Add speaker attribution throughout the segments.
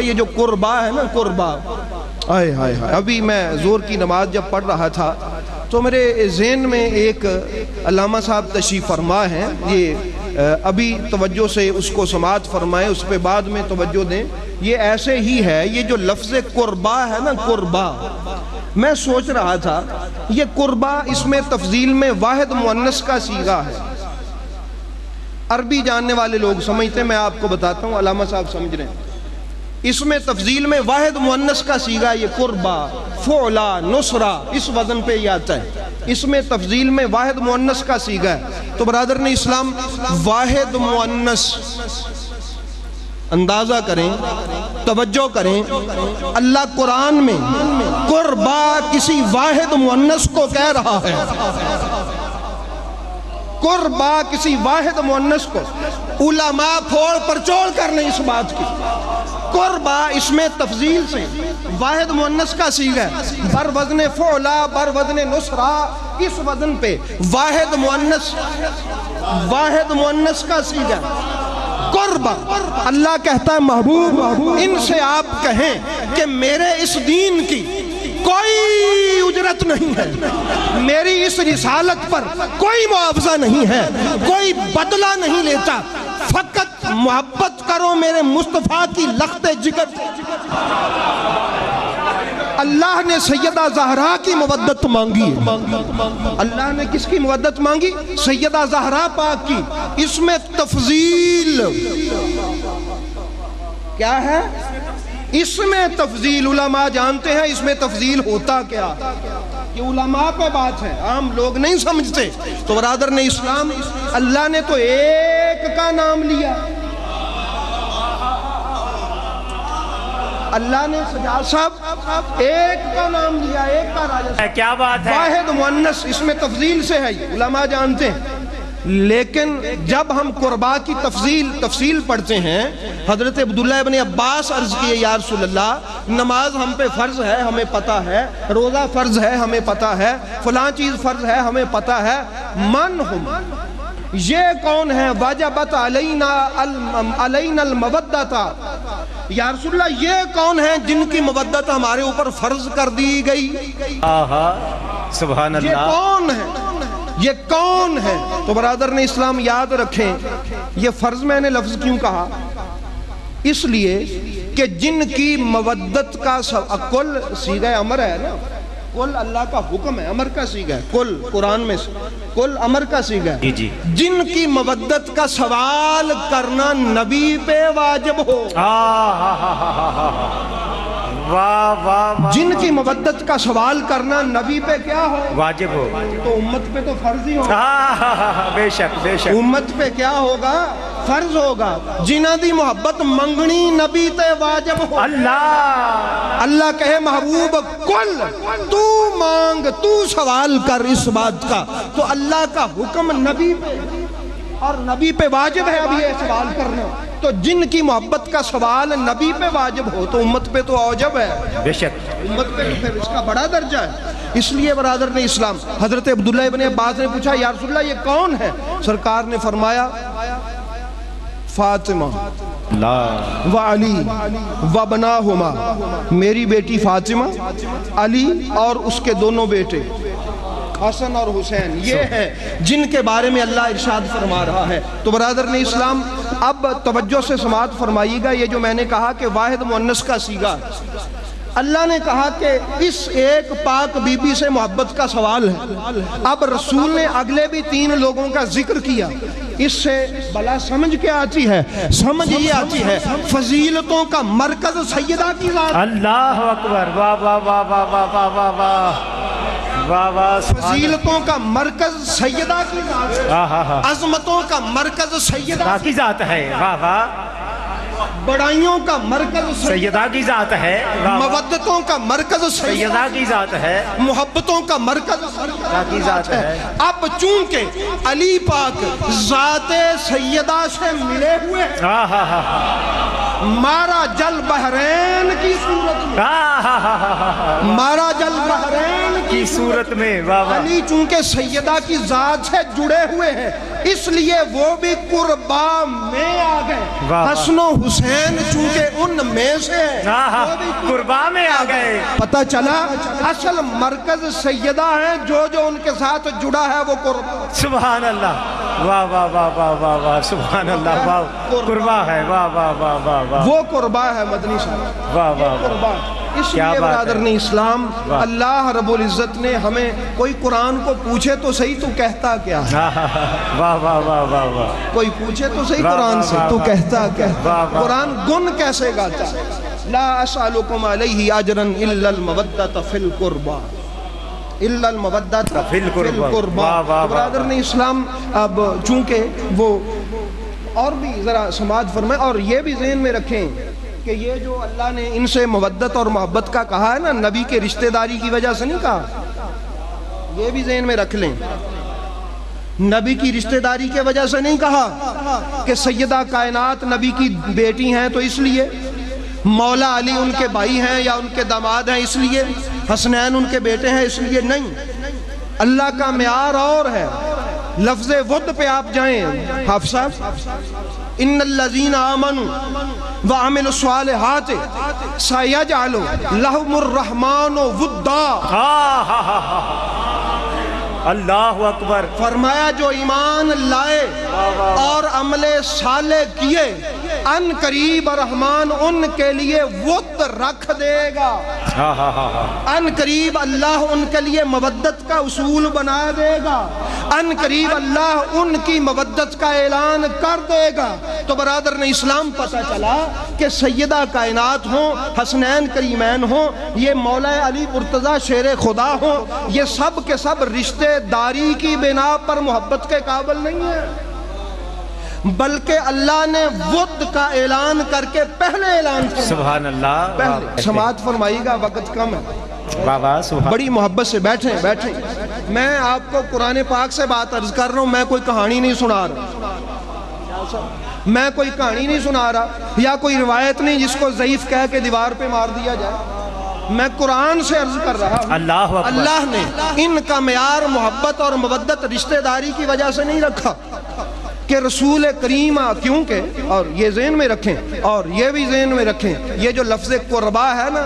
Speaker 1: یہ جو قربا ہے نا، قربا، آئے ہائے ہائے، ابھی میں زور کی نماز جب پڑھ رہا تھا تو میرے ذہن میں ایک علامہ صاحب تشریف فرما ہیں، یہ ابھی توجہ سے اس کو سماعت فرمائیں، اس پہ بعد میں توجہ دیں۔ یہ ایسے ہی ہے، یہ جو لفظ قربا ہے نا، قربا، میں سوچ رہا تھا یہ قربا اس میں تفضیل میں واحد مؤنث کا صیغہ ہے۔ عربی جاننے والے لوگ سمجھتے ہیں، میں آپ کو بتاتا ہوں، علامہ صاحب سمجھ رہے ہیں، اس میں تفضیل میں واحد مؤنث کا صیغہ یہ قربا، فعلا، نصرہ، اس وزن پہ یہ آتا ہے، اس میں تفضیل میں واحد مؤنث کا صیغہ ہے۔ تو برادران اسلام، واحد مؤنث، اندازہ کریں، توجہ کریں، اللہ قرآن میں قربا کسی واحد مؤنث کو کہہ رہا ہے، قربا کسی واحد مؤنث کو۔ علماء پھوڑ پرچول کر لیں اس بات کی، قربا اس میں تفضیل سے واحد مؤنث کا صیغہ ہے، بر وزن فعلا، بر وزن نصرہ، اس وزن پہ واحد مؤنث کا صیغہ ہے قربا۔ اللہ کہتا ہے محبوب ان سے آپ کہیں کہ میرے اس دین کی کوئی اجرت نہیں ہے، میری اس رسالت پر کوئی معاوضہ نہیں ہے، کوئی بدلہ نہیں لیتا، فقط محبت کرو میرے مصطفیٰ کی لخت جگر۔ اللہ نے سیدہ زہرا کی مودت مانگی ہے، اللہ نے کس کی مودت مانگی؟ سیدہ زہرا پاک کی۔ اس میں تفضیل کیا ہے؟ اس میں تفضیل، علماء جانتے ہیں اس میں تفضیل ہوتا کیا، یہ علماء پہ بات ہے، عام لوگ نہیں سمجھتے۔ تو برادران اسلام، اللہ نے تو ایک کا نام لیا، اللہ نے سجاد صاحب ایک کا نام لیا، ایک کا راجہ،
Speaker 2: کیا بات ہے،
Speaker 1: واحد مؤنث، اس میں تفضیل سے ہے، علماء جانتے ہیں۔ لیکن جب ہم قربا کی تفصیل پڑھتے ہیں، حضرت عبداللہ ابن عباس عرض کیے یا رسول اللہ، نماز ہم پہ فرض ہے ہمیں پتہ ہے، روزہ فرض ہے ہمیں پتہ ہے، فلاں چیز فرض ہے ہمیں پتہ ہے، من ہم، یہ کون ہے؟ واجبت علینا المودت، یا رسول اللہ یہ کون ہے جن کی مودت ہمارے اوپر فرض کر دی گئی؟
Speaker 2: سبحان اللہ،
Speaker 1: یہ کون ہے؟ یہ کون ہے؟ تو برادران اسلام یاد رکھیں، یہ فرض میں نے لفظ کیوں کہا؟ اس لیے کہ جن کی مودت کا کل صیغہ امر ہے نا، کل اللہ کا حکم ہے، امر کا صیغہ ہے، کل قرآن میں کل امر کا صیغہ ہے، جن کی مودت کا سوال کرنا نبی پہ واجب ہو، جن کی مودت کا سوال کرنا نبی پہ کیا ہو؟ واجب ہو، تو امت پہ تو فرض ہی ہوگا،
Speaker 2: بے شک بے شک،
Speaker 1: امت پہ کیا ہوگا؟ فرض ہوگا۔ جنہاں دی محبت منگنی نبی تے واجب ہو، اللہ کہے محبوب کل تو مانگ، تو سوال کر اس بات کا، تو اللہ کا حکم نبی پہ، اور نبی پہ واجب ہے اب یہ سوال کرنا، تو جن کی محبت کا سوال نبی پہ واجب ہو تو امت پہ تو اوجب ہے، بے شک امت پہ تو پھر اس کا بڑا درجہ ہے۔ اس لیے برادران اسلام، حضرت عبداللہ ابن عباس نے پوچھا یا رسول اللہ یہ کون ہے؟ سرکار نے فرمایا فاطمہ و علی و بناہما، میری بیٹی فاطمہ، علی اور اس کے دونوں بیٹے حسن اور حسین، یہ ہے جن کے بارے میں اللہ ارشاد فرما رہا ہے۔ تو برادران اسلام، اب توجہ سے سماعت فرمائیے گا، یہ جو میں نے کہا کہ واحد مؤنث کا صیغہ، اللہ نے کہا کہ اس ایک پاک بی بی سے محبت کا سوال ہے، اب رسول نے اگلے بھی 3 لوگوں کا ذکر کیا، اس سے بلا سمجھ کیا آتی ہے؟ سمجھ یہ آتی ہے فضیلتوں کا مرکز سیدہ کی ذات، اللہ اکبر، واہ واہ واہ واہ واہ واہ واہ واہ، فضیلتوں کا مرکز سیدہ کی ذات، عظمتوں کا مرکز سیدہ کی ذات ہے، واہ واہ، بڑائیوں کا مرکز سیدہ کی ذات ہے، مودتوں کا مرکز سیدہ کی ذات ہے، محبتوں کا مرکز سیدہ کی ذات ہے۔ اب چونکہ علی پاک ذات سیدہ سے ملے ہوئے، مارا جل بحرین کی صورت مارا جل بحرین
Speaker 2: کی صورت میں. واہ واہ.
Speaker 1: علی چونکہ سیدہ کی ذات سے جڑے ہوئے ہیں اس لیے وہ بھی قربا میں آ گئے. حسن و حسین چونکہ ان میں سے
Speaker 2: قربا میں آ گئے.
Speaker 1: پتہ چلا اصل مرکز سیدہ ہیں، جو ان کے ساتھ جڑا ہے وہ قربا.
Speaker 2: سبحان اللہ. واہ واہ واہ واہ واہ واہ. سبحان اللہ. واہ قربا ہے. واہ واہ واہ واہ واہ.
Speaker 1: وہ قربا ہے مدنی صاحب.
Speaker 2: واہ واہ
Speaker 1: قربا. اس لیے برادران اسلام اللہ رب العزت نے ہمیں کوئی قرآن کو پوچھے تو صحیح تو کہتا کیا ہے.
Speaker 2: واہ واہ واہ واہ واہ.
Speaker 1: کوئی پوچھے تو صحیح قرآن سے تو کہتا کیا ہے. قرآن گن کیسے گاتا ہے. لا اسألکم علیہ اجرا الا المودۃ فی القربى الا المودۃ فی القربى. برادران اسلام اب چونکہ وہ اور بھی ذرا سماعت فرمائیں اور یہ بھی ذہن میں رکھیں کہ یہ جو اللہ نے ان سے مودت اور محبت کا کہا ہے نا، نبی کے رشتہ داری کی وجہ سے نہیں کہا. یہ بھی ذہن میں رکھ لیں، نبی کی رشتہ داری کے وجہ سے نہیں کہا کہ سیدہ کائنات نبی کی بیٹی ہیں تو اس لیے، مولا علی ان کے بھائی ہیں یا ان کے داماد ہیں اس لیے، حسنین ان کے بیٹے ہیں اس لیے نہیں. اللہ کا معیار اور ہے. لفظ ود پہ آپ جائیں حافظ صاحب، ان الذین آمنوا وعملوا الصالحات سیجعل لهم الرحمن ودا.
Speaker 2: اللہ اکبر.
Speaker 1: فرمایا جو ایمان لائے اور عمل صالح کیے ان قریب رحمان ان کے لیے ود رکھ دے گا. ان قریب اللہ ان کے لیے مودت کا اصول بنا دے گا. ان قریب اللہ ان کی مودت کا اعلان کر دے گا. تو برادران اسلام پتہ چلا کہ سیدہ کائنات ہوں، حسنین کریمین ہوں، یہ مولا علی مرتضی شیر خدا ہوں، یہ سب کے سب رشتے داری کی بنا پر محبت کے قابل نہیں ہے، بلکہ اللہ نے ود کا اعلان کر کے پہلے اعلان کیا.
Speaker 2: سبحان اللہ.
Speaker 1: پہلے سماعت فرمائیے گا، وقت کم ہے.
Speaker 2: واہ واہ. سبحان.
Speaker 1: بڑی محبت سے بیٹھیں. میں آپ کو قرآن پاک سے بات عرض کر رہا ہوں، میں کوئی کہانی نہیں سنا رہا، میں کوئی کہانی نہیں سنا رہا یا کوئی روایت نہیں جس کو ضعیف کہہ کے دیوار پہ مار دیا جائے. میں قرآن سے عرض کر رہا ہوں. اللہ نے ان کا معیار محبت اور مودت رشتہ داری کی وجہ سے نہیں رکھا کہ رسول کریم، کیونکہ اور یہ ذہن میں رکھیں اور یہ بھی ذہن میں رکھیں، یہ جو لفظ قربا ہے نا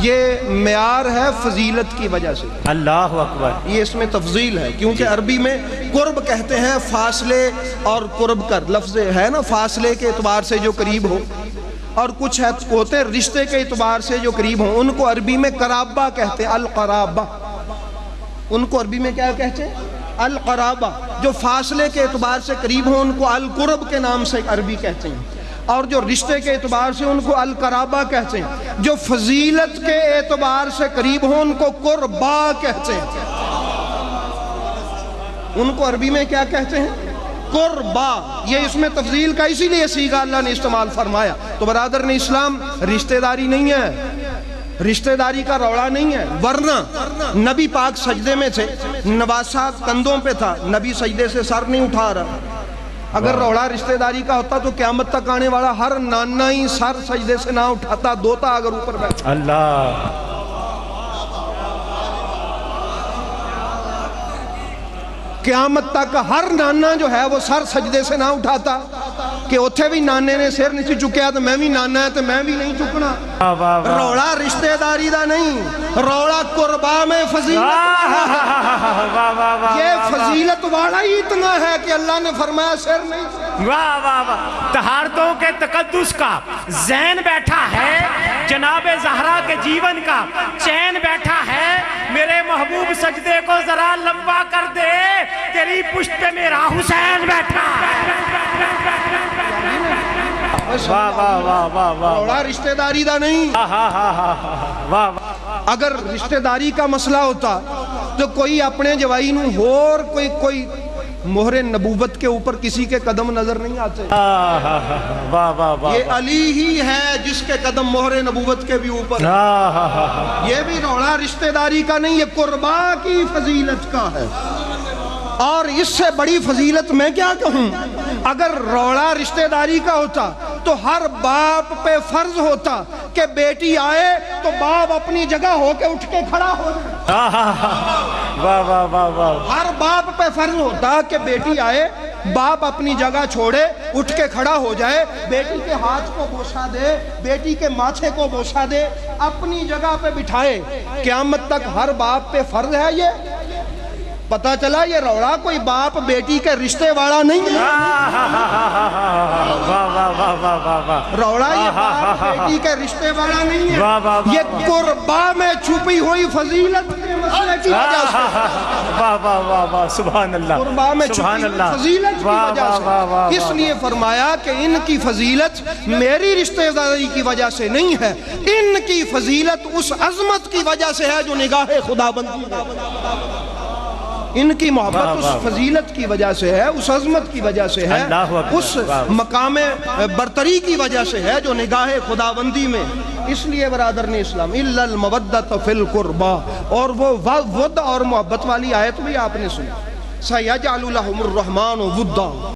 Speaker 1: یہ معیار ہے فضیلت کی وجہ سے. اللہ اکبر. یہ اس میں تفضیل ہے کیونکہ عربی میں قرب کہتے ہیں فاصلے اور قرب کر لفظ ہے نا، فاصلے کے اعتبار سے جو قریب ہو، اور کچھ ہوتے ہیں رشتے کے اعتبار سے جو قریب ہوں، ان کو عربی میں قرابہ کہتے ہیں. القرابہ، ان کو عربی میں کیا کہتے ہیں؟ القرابہ. جو فاصلے کے اعتبار سے قریب ہوں ان کو القرب کے نام سے عربی کہتے ہیں، اور جو رشتے کے اعتبار سے ان کو القرابہ کہتے ہیں. جو فضیلت کے اعتبار سے قریب ہوں ان کو قربا کہتے ہیں. ان کو عربی میں کیا کہتے ہیں؟ قربا. یہ اس میں تفضیل کا اسی لیے صیغہ اللہ نے استعمال فرمایا. تو برادران اسلام رشتہ داری نہیں ہے، رشتہ داری کا روڑا نہیں ہے. ورنہ نبی پاک سجدے میں تھے، نواسہ کندھوں پہ تھا، نبی سجدے سے سر نہیں اٹھا رہا. اگر روڑا رشتہ داری کا ہوتا تو قیامت تک آنے والا ہر نانا ہی سر سجدے سے نہ اٹھاتا، دوتا اگر اوپر بیٹھا. اللہ. قیامت تک ہر نانا جو ہے وہ سر سجدے سے نہ اٹھاتا کہ اتھے بھی نانے نے سر نہیں چکیا تو میں بھی نانا ہے تو میں بھی نہیں چکنا. روڑا رشتہ داری دا نہیں، روڑا قربا میں فضیلت. یہ فضیلت والا ہی اتنا ہے کہ اللہ نے فرمایا سر نہیں.
Speaker 2: واہ واہ واہ. طہارتوں کے تقدس کا زین بیٹھا ہے، جناب زہرا کے جیون کا چین بیٹھا ہے. میرے محبوب سجدے کو ذرا لمبا کر دے، تیری پشت پہ میرا حسین بیٹھا.
Speaker 1: واہ واہ واہ واہ واہ. روڑا رشتہ داری دا نہیں. اگر رشتہ داری کا مسئلہ ہوتا تو کوئی اپنے جوائی نو اور کوئی مہر نبوت کے اوپر کسی کے قدم نظر نہیں آتے. یہ علی ہی ہے جس کے قدم مہر نبوت کے بھی اوپر. یہ بھی روڑا رشتہ داری کا نہیں، یہ قربا کی فضیلت کا ہے. اور اس سے بڑی فضیلت میں کیا کہوں، اگر روڑا رشتہ داری کا ہوتا تو ہر باپ پہ فرض ہوتا کہ بیٹی آئے تو باپ اپنی جگہ ہو کے اٹھ کے کھڑا ہو جائے.
Speaker 2: واہ واہ واہ واہ.
Speaker 1: ہر باپ پہ فرض ہوتا کہ بیٹی آئے باپ اپنی جگہ چھوڑے اٹھ کے کھڑا ہو جائے, بیٹی کے ہاتھ کو بوسہ دے, بیٹی کے ماتھے کو بوسہ دے, اپنی جگہ پہ بٹھائے. قیامت تک ہر باپ پہ فرض ہے یہ. پتا چلا یہ روڑا کوئی باپ بیٹی کے رشتے والا نہیں ہے. روڑا یہ باپ بیٹی کے رشتے والا نہیں ہے. یہ قربا میں چھپی ہوئی فضیلت کے مسئلے کی وجہ سے.
Speaker 2: سبحان اللہ.
Speaker 1: قربا میں چھپی ہوئی فضیلت کی وجہ سے. اس لیے فرمایا کہ ان کی فضیلت میری رشتے داری کی وجہ سے نہیں ہے, ان کی فضیلت اس عظمت کی وجہ سے ہے جو نگاہ خدا بندی ہے. ان کی محبت اس فضیلت کی وجہ سے ہے, اس عظمت کی وجہ سے ہے, اس مقام برتری کی وجہ سے ہے جو نگاہ خداوندی میں. اس لیے برادران اسلام الا المودۃ فی القربى, اور وہ ود اور محبت والی آیت بھی آپ نے سنی, سیجعل لهم الرحمن ودا.